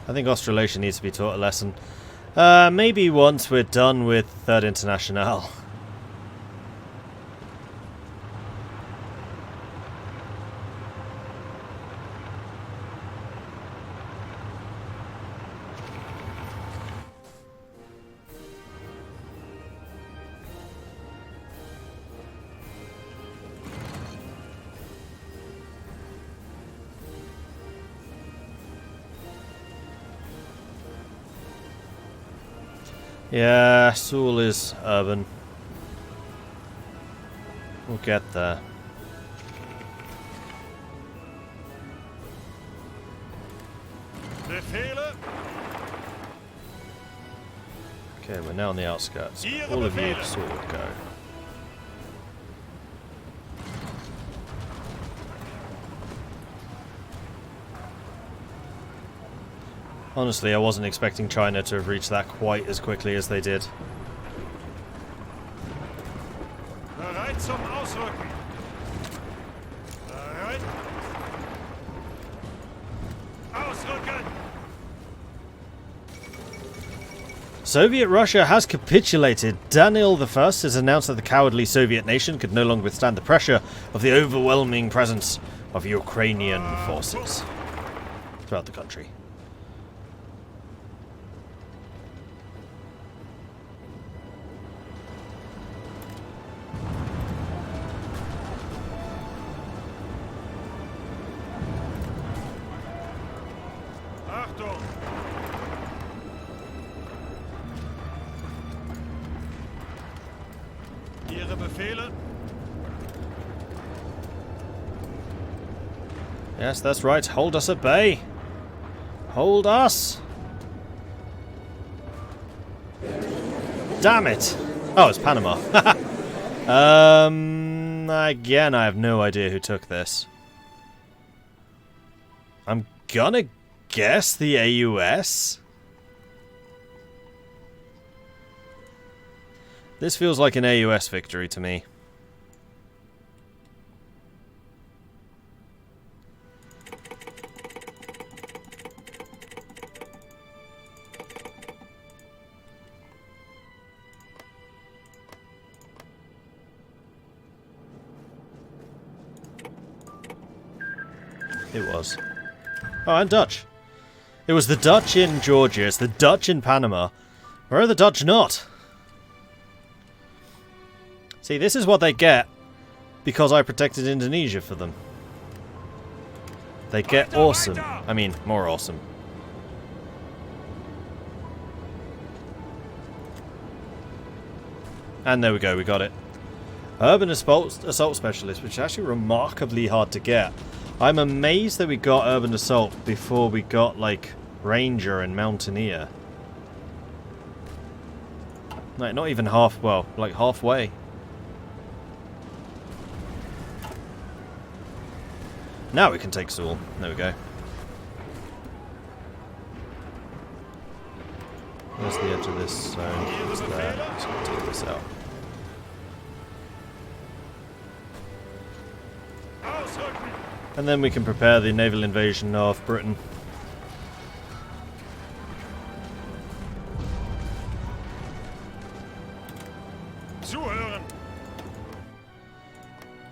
I think Australasia needs to be taught a lesson. Maybe once we're done with Third International. Yeah, Seoul is urban. We'll get there. Okay, we're now on the outskirts. All of you, Seoul, go. Honestly, I wasn't expecting China to have reached that quite as quickly as they did. Bereit zum Ausrücken. Bereit. Ausrücken. Soviet Russia has capitulated. Daniel I has announced that the cowardly Soviet nation could no longer withstand the pressure of the overwhelming presence of Ukrainian forces throughout the country. Yes, that's right. Hold us at bay. Hold us. Damn it. Oh, it's Panama. Again, I have no idea who took this. I'm gonna guess the AUS. This feels like an AUS victory to me. It was. Oh, and Dutch. It was the Dutch in Georgia. It's the Dutch in Panama. Where are the Dutch not? See, this is what they get because I protected Indonesia for them. They get awesome. I mean, more awesome. And there we go, we got it. Urban assault specialist, which is actually remarkably hard to get. I'm amazed that we got urban assault before we got, like, ranger and mountaineer. Like, not even half, well, like halfway. Now we can take Seoul. There we go. Where's the edge of this zone? It's there. Just gonna take this out. And then we can prepare the naval invasion of Britain. Zuhören.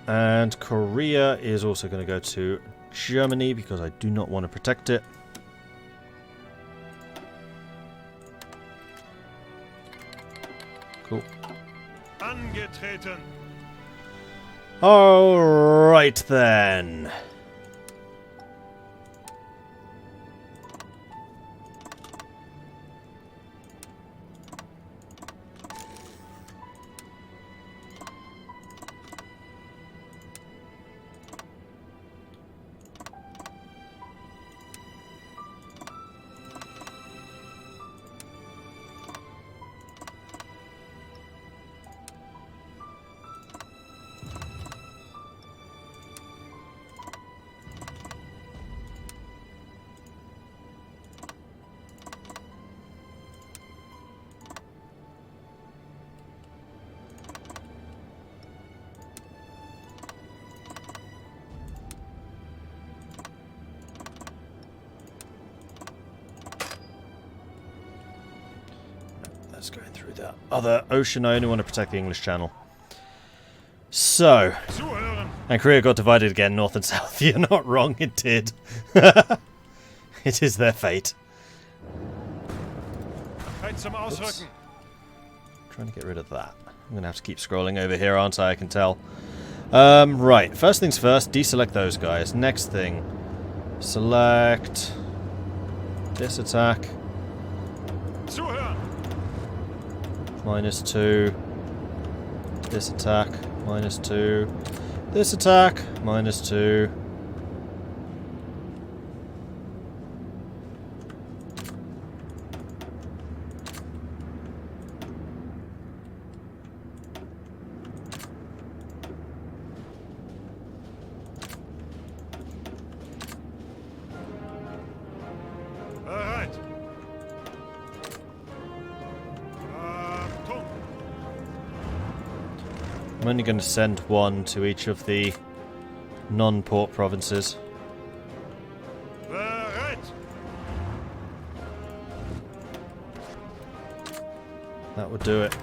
And Korea is also going to go to Germany because I do not want to protect it. Cool. Angetreten. Alright then. That's going through that other ocean. I only want to protect the English Channel. So, Zuhören! and Korea got divided again, north and south. You're not wrong, it did. It is their fate. Bereit zum Ausrücken! Trying to get rid of that. I'm going to have to keep scrolling over here, aren't I? I can tell. Right, first things first, deselect those guys. Next thing, select this attack. Zuhören! -2. This attack, -2. This attack, -2. Bereit! Achtung! I'm only going to send one to each of the non-port provinces. Bereit! That would do it.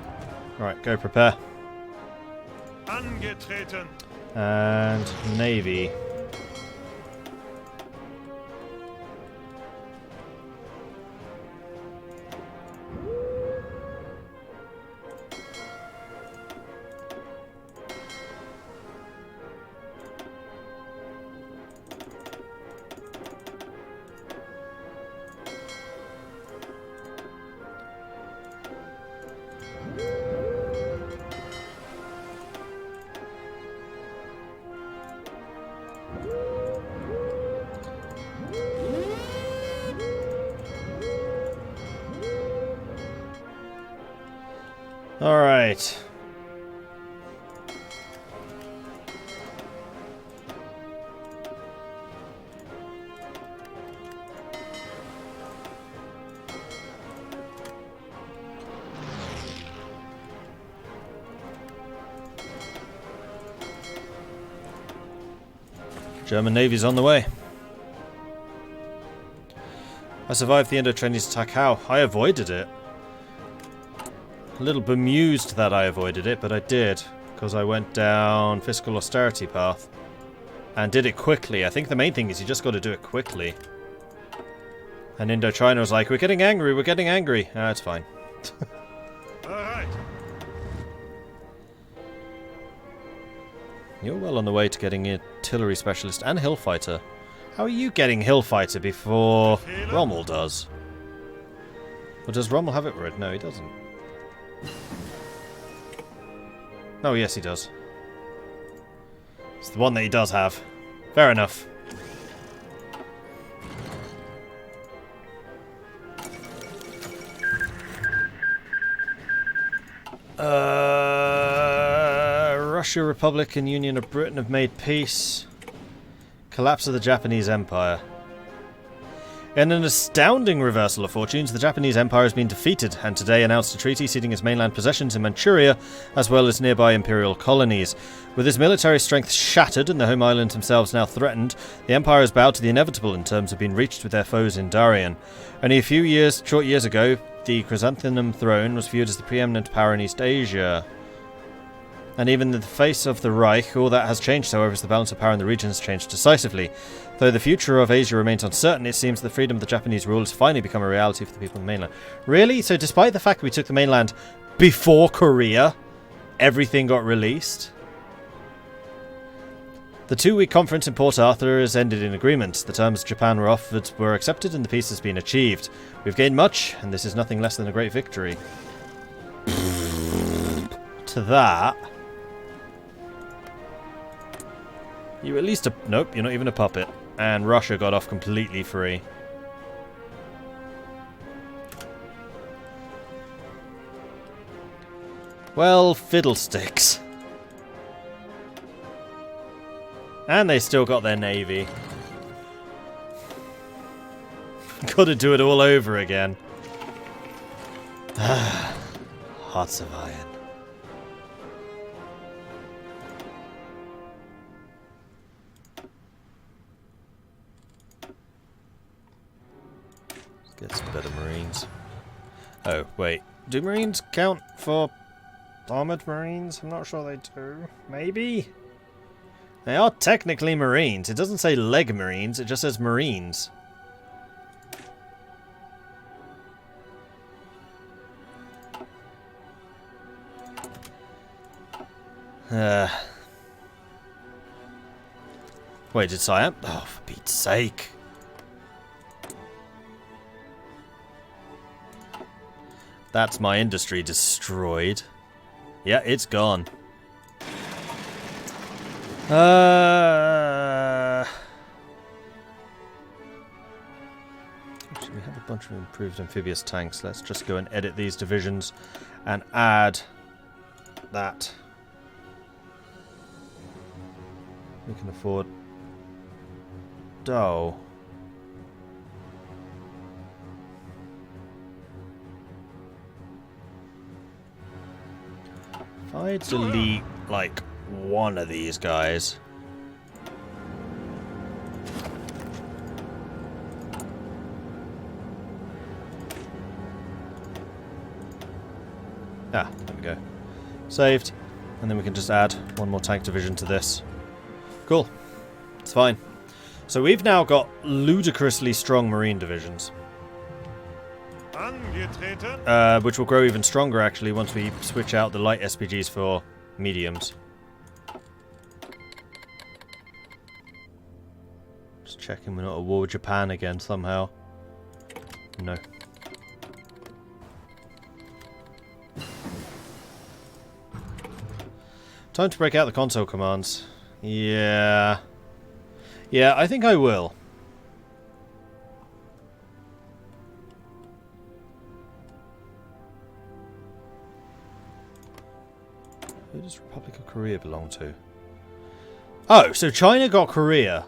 Right, go prepare. Angetreten! And Navy. All right. German Navy's on the way. I survived the Indo-Chinese attack. How? I avoided it. A little bemused that I avoided it, but I did, because I went down fiscal austerity path and did it quickly. I think the main thing is you just got to do it quickly. And Indochina was like, we're getting angry, we're getting angry. Ah, it's fine. Bereit! You're well on the way to getting artillery specialist and hill fighter. How are you getting hill fighter before Rommel does? Or does Rommel have it red? No, he doesn't. Oh, yes, he does. It's the one that he does have. Fair enough. Russia, Republic, and Union of Britain have made peace. Collapse of the Japanese Empire. In an astounding reversal of fortunes, the Japanese Empire has been defeated, and today announced a treaty ceding its mainland possessions in Manchuria, as well as nearby imperial colonies. With its military strength shattered and the home islands themselves now threatened, the Empire has bowed to the inevitable in terms of being reached with their foes in Darien. Only a few short years ago, the Chrysanthemum throne was viewed as the preeminent power in East Asia. And even in the face of the Reich, all that has changed, however, as the balance of power in the region has changed decisively. Though the future of Asia remains uncertain, it seems the freedom of the Japanese rule has finally become a reality for the people of the mainland. Really? So despite the fact that we took the mainland before Korea, everything got released? The 2-week conference in Port Arthur has ended in agreement. The terms Japan were offered were accepted and the peace has been achieved. We've gained much, and this is nothing less than a great victory. To that... You at least nope, you're not even a puppet. And Russia got off completely free. Well, fiddlesticks. And they still got their navy. Gotta do it all over again. Hearts of iron. Get some better marines. Oh, wait. Do Marines count for armoured Marines? I'm not sure they do. Maybe? They are technically Marines. It doesn't say leg Marines, it just says Marines. Wait, did Siam? Oh, for Pete's sake. That's my industry destroyed. Yeah, it's gone. We have a bunch of improved amphibious tanks. Let's just go and edit these divisions and add that. We can afford dough. If I delete, like, one of these guys. Ah, there we go. Saved. And then we can just add one more tank division to this. Cool. It's fine. So we've now got ludicrously strong marine divisions. Angetreten. Which will grow even stronger, actually, once we switch out the light SPGs for mediums. Just checking we're not at war with Japan again, somehow. No. Time to break out the console commands. Yeah. Yeah, I think I will. Who does Republic of Korea belong to? Oh, so China got Korea.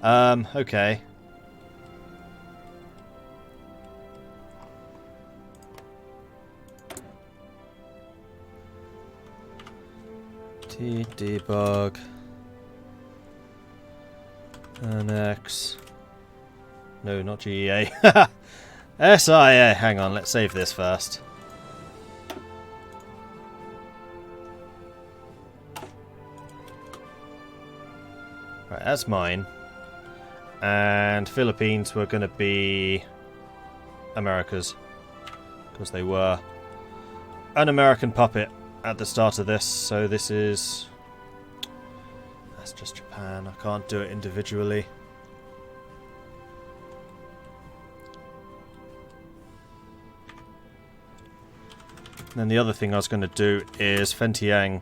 Okay. Debug. Annex. No, not GEA. SIA. Hang on, let's save this first. Right, that's mine. And Philippines were going to be America's. Because they were an American puppet at the start of this, so this is... That's just Japan. I can't do it individually. And then the other thing I was going to do is Fentiang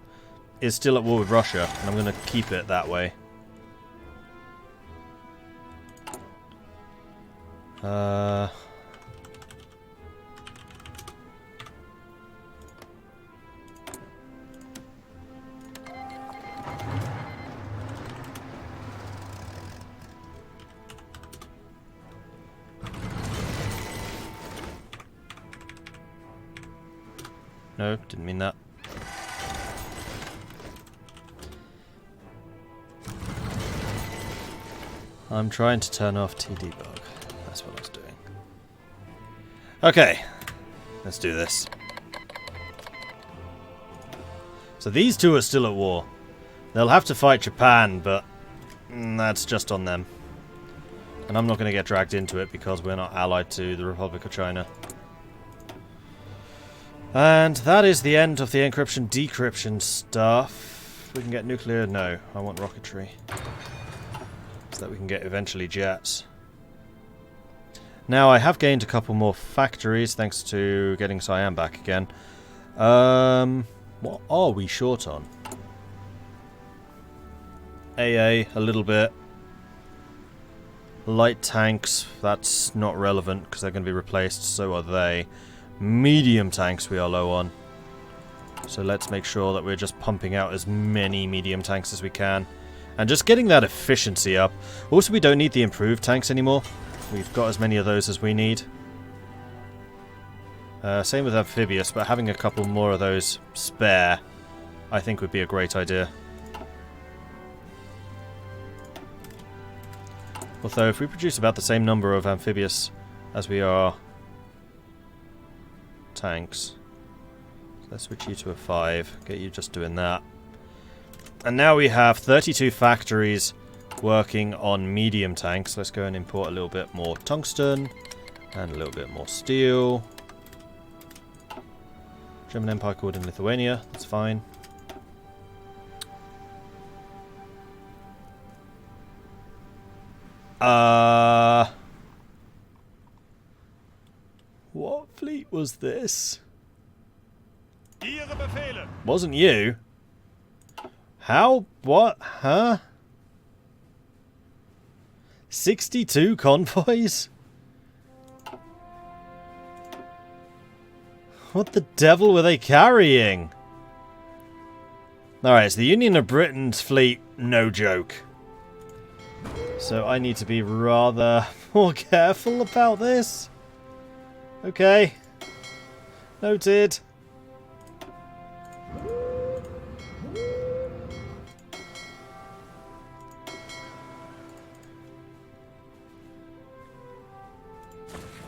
is still at war with Russia, and I'm going to keep it that way. No, didn't mean that. I'm trying to turn off TDebug. That's what I was doing. Okay, let's do this. So these two are still at war. They'll have to fight Japan, but that's just on them. And I'm not going to get dragged into it because we're not allied to the Republic of China. And that is the end of the encryption decryption stuff. We can get nuclear. No, I want rocketry. So that we can get eventually jets. Now I have gained a couple more factories thanks to getting Siam back again. What are we short on? AA, a little bit. Light tanks, that's not relevant because they're going to be replaced, so are they. Medium tanks we are low on. So let's make sure that we're just pumping out as many medium tanks as we can. And just getting that efficiency up. Also, we don't need the improved tanks anymore. We've got as many of those as we need. Same with amphibious, but having a couple more of those spare, I think would be a great idea. Although, if we produce about the same number of amphibious as we are tanks. So let's switch you to a 5. Get you just doing that. And now we have 32 factories working on medium tanks. Let's go and import a little bit more tungsten and a little bit more steel. German Empire called in Lithuania. That's fine. What fleet was this? Ihre Befehle. Wasn't you? How? What? Huh? 62 convoys? What the devil were they carrying? Alright, it's the Union of Britain's fleet, no joke. So I need to be rather more careful about this. Okay. Noted.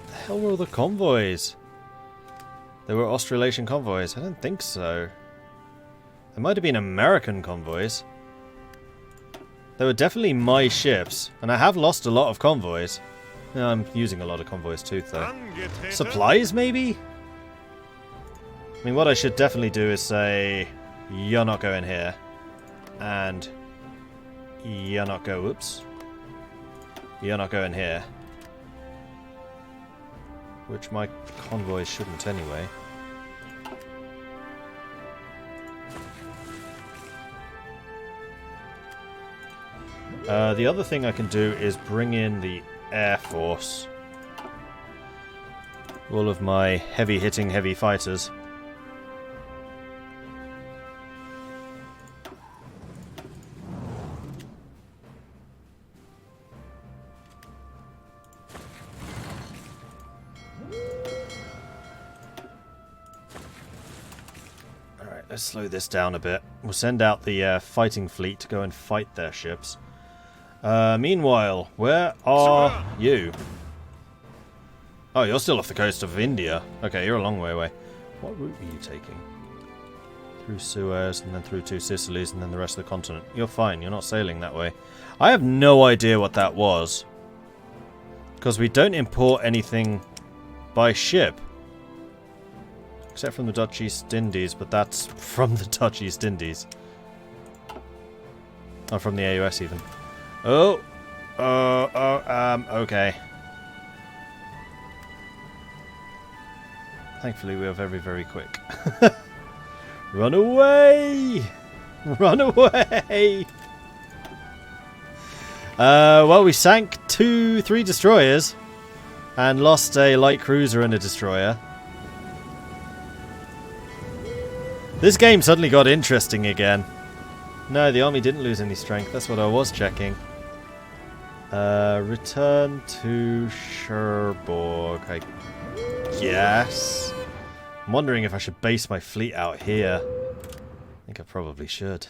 The hell were all the convoys? They were Australasian convoys. I don't think so. They might have been American convoys. They were definitely my ships, and I have lost a lot of convoys. Yeah, I'm using a lot of convoys too, though. Supplies, maybe? I mean, what I should definitely do is say, you're not going here. And you're not go... Whoops. You're not going here. Which my convoys shouldn't anyway. The other thing I can do is bring in the Air Force. All of my heavy-hitting heavy fighters. Alright, let's slow this down a bit. We'll send out the fighting fleet to go and fight their ships. Meanwhile, where are you? Oh, you're still off the coast of India. Okay, you're a long way away. What route are you taking? Through Suez, and then through 2 Sicilies, and then the rest of the continent. You're fine, you're not sailing that way. I have no idea what that was. Because we don't import anything by ship. Except from the Dutch East Indies, but that's from the Dutch East Indies. Or from the AUS even. Okay. Thankfully we are very, very quick. Run away! Run away! Well, we sank 3 destroyers and lost a light cruiser and a destroyer. This game suddenly got interesting again. No, the army didn't lose any strength. That's what I was checking. Return to Cherbourg, I guess. I'm wondering if I should base my fleet out here. I think I probably should.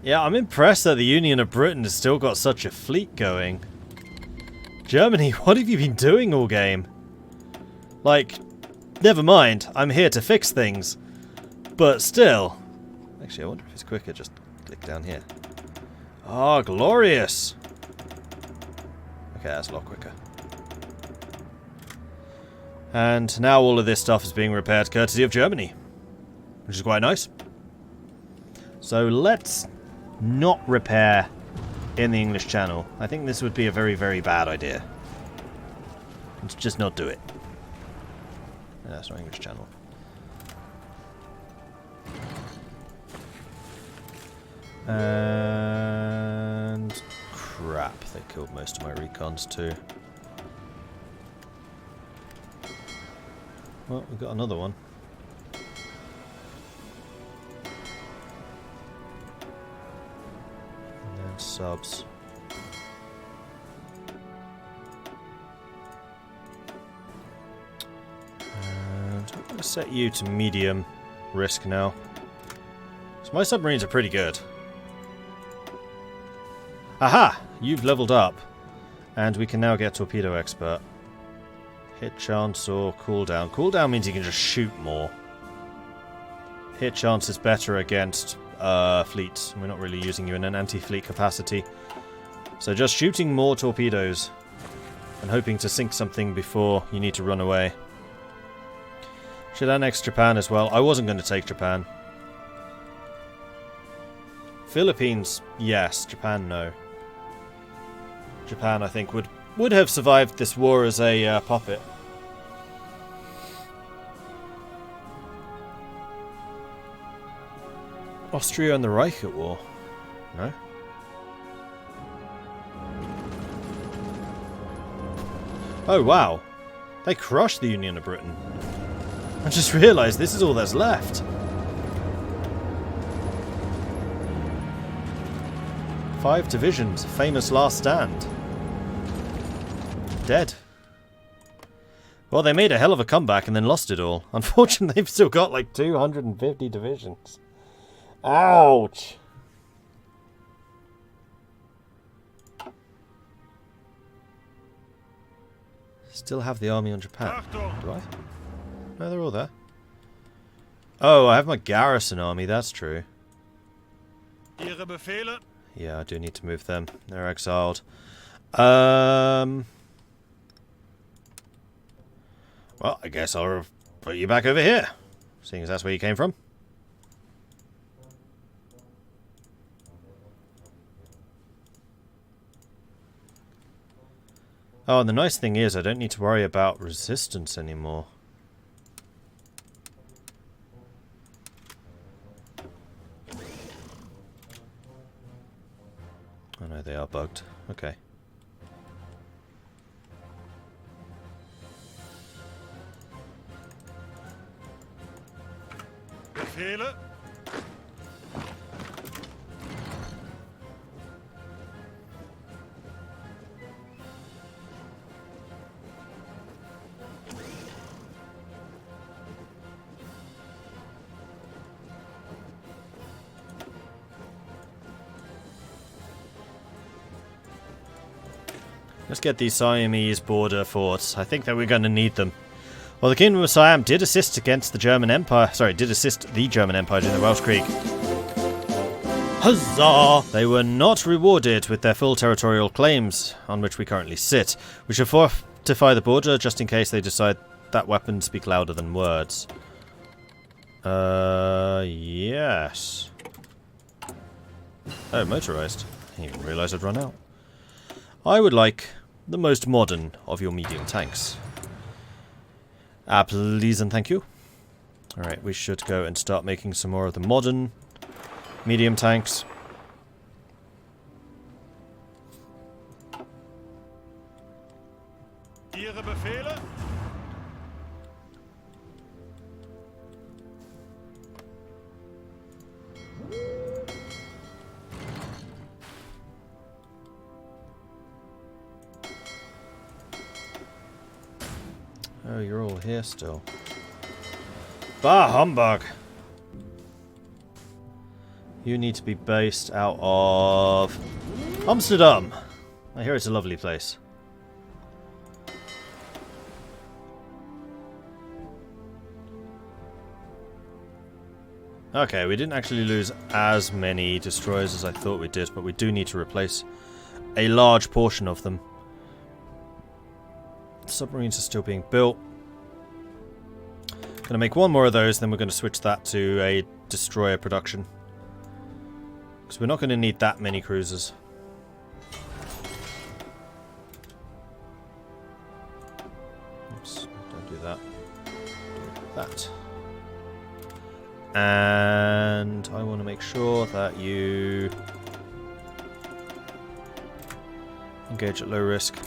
Yeah, I'm impressed that the Union of Britain has still got such a fleet going. Germany, what have you been doing all game? Like, never mind, I'm here to fix things. But still. Actually, I wonder if it's quicker, just click down here. Oh, glorious! Okay, that's a lot quicker. And now all of this stuff is being repaired courtesy of Germany. Which is quite nice. So let's not repair in the English Channel. I think this would be a very, very bad idea. Let's just not do it. No, that's not English Channel. And crap, they killed most of my recons too. Well, we've got another one. And then subs. And I'm going to set you to medium risk now. So my submarines are pretty good. Aha! You've leveled up. And we can now get Torpedo Expert. Hit chance or cooldown. Cooldown means you can just shoot more. Hit chance is better against fleets. We're not really using you in an anti-fleet capacity. So just shooting more torpedoes. And hoping to sink something before you need to run away. Should annex Japan as well. I wasn't going to take Japan. Philippines, yes. Japan, no. Japan, I think, would have survived this war as a puppet. Austria and the Reich at war? No? Oh, wow. They crushed the Union of Britain. I just realised this is all that's left. 5 divisions, famous last stand. Dead. Well, they made a hell of a comeback and then lost it all. Unfortunately, they've still got like 250 divisions. Ouch! Still have the army on Japan. Do I? No, they're all there. Oh, I have my garrison army, that's true. Ihre Befehle? Yeah, I do need to move them. They're exiled. Well, I guess I'll put you back over here, seeing as that's where you came from. Oh, and the nice thing is I don't need to worry about resistance anymore. Oh no, they are bugged. Okay. Befehle? Let's get these Siamese border forts. I think that we're going to need them. Well, the Kingdom of Siam did assist against the German Empire. Sorry, did assist the German Empire during the Welsh Creek. Huzzah! They were not rewarded with their full territorial claims, on which we currently sit. We should fortify the border just in case they decide that weapons speak louder than words. Yes. Oh, motorized. I didn't even realise I'd run out. I would like the most modern of your medium tanks. Please and thank you. Alright, we should go and start making some more of the modern medium tanks. Ihre Befehle? Oh, you're all here still. Bah, humbug! You need to be based out of Amsterdam. I hear it's a lovely place. Okay, we didn't actually lose as many destroyers as I thought we did, but we do need to replace a large portion of them. Submarines are still being built. Gonna make one more of those, then we're going to switch that to a destroyer production. Because we're not going to need that many cruisers. Oops, don't do that. Do that. And I want to make sure that you engage at low risk.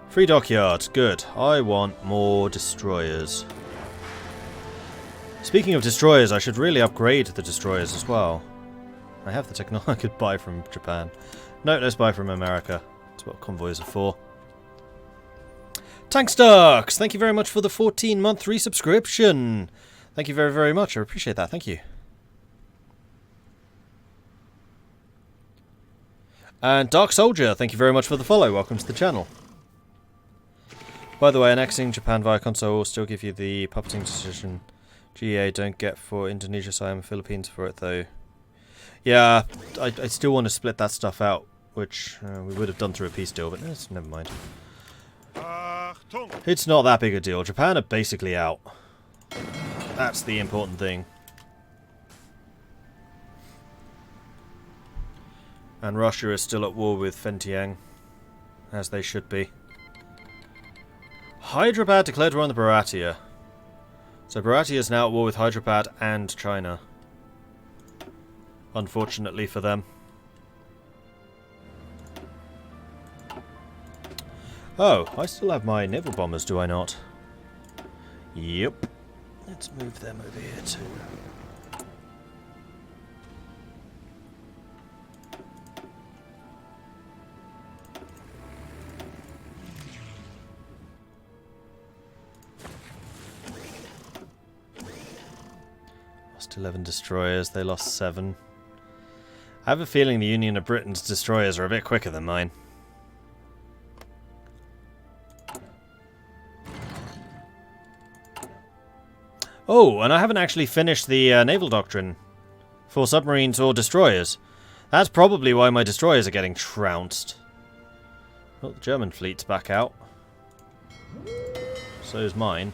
Free dockyards, good. I want more destroyers. Speaking of destroyers, I should really upgrade the destroyers as well. I have the technology I could buy from Japan. No, let's buy from America. That's what convoys are for. Tankstarks! Thank you very much for the 14-month resubscription. Thank you very, very much. I appreciate that. Thank you. And Dark Soldier, thank you very much for the follow. Welcome to the channel. By the way, annexing Japan via console will still give you the puppeting decision. GA don't get for Indonesia, Siam, and Philippines for it though. Yeah, I still want to split that stuff out, which we would have done through a peace deal, but never mind. It's not that big a deal. Japan are basically out. That's the important thing. And Russia is still at war with Fentiang, as they should be. Hyderabad declared war on the Bharatiya. So Bharatiya is now at war with Hyderabad and China. Unfortunately for them. Oh, I still have my naval bombers, do I not? Yep. Let's move them over here too. Lost 11 destroyers, they lost 7. I have a feeling the Union of Britain's destroyers are a bit quicker than mine. Oh, and I haven't actually finished the naval doctrine for submarines or destroyers. That's probably why my destroyers are getting trounced. Well, the German fleet's back out. So is mine.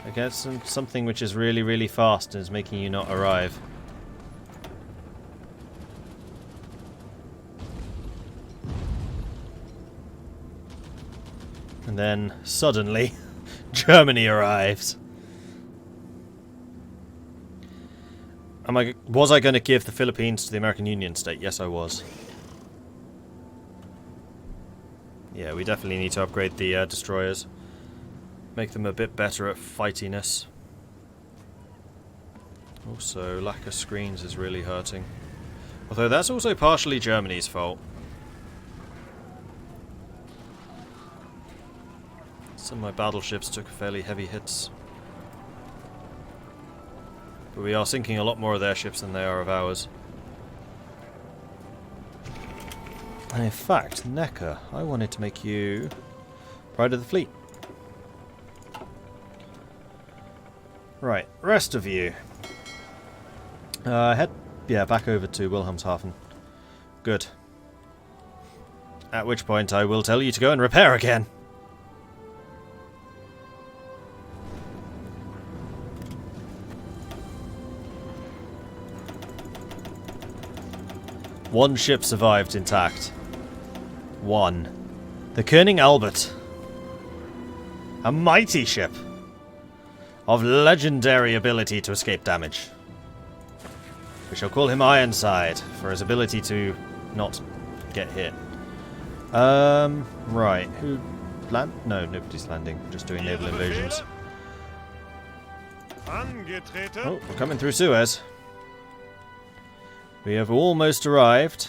I guess something which is really, really fast and is making you not arrive. And then, suddenly, Germany arrives. Was I going to give the Philippines to the American Union state? Yes, I was. Yeah, we definitely need to upgrade the destroyers. Make them a bit better at fightiness. Also, lack of screens is really hurting. Although that's also partially Germany's fault. Some of my battleships took fairly heavy hits. But we are sinking a lot more of their ships than they are of ours. And in fact, Necker, I wanted to make you Pride of the Fleet. Right, rest of you. Head back over to Wilhelmshaven. Good. At which point I will tell you to go and repair again. One ship survived intact. One. The König Albert. A mighty ship. Of legendary ability to escape damage. We shall call him Ironside, for his ability to not get hit. Right. Who land? No, nobody's landing. Just doing naval invasions. Oh, we're coming through Suez. We have almost arrived.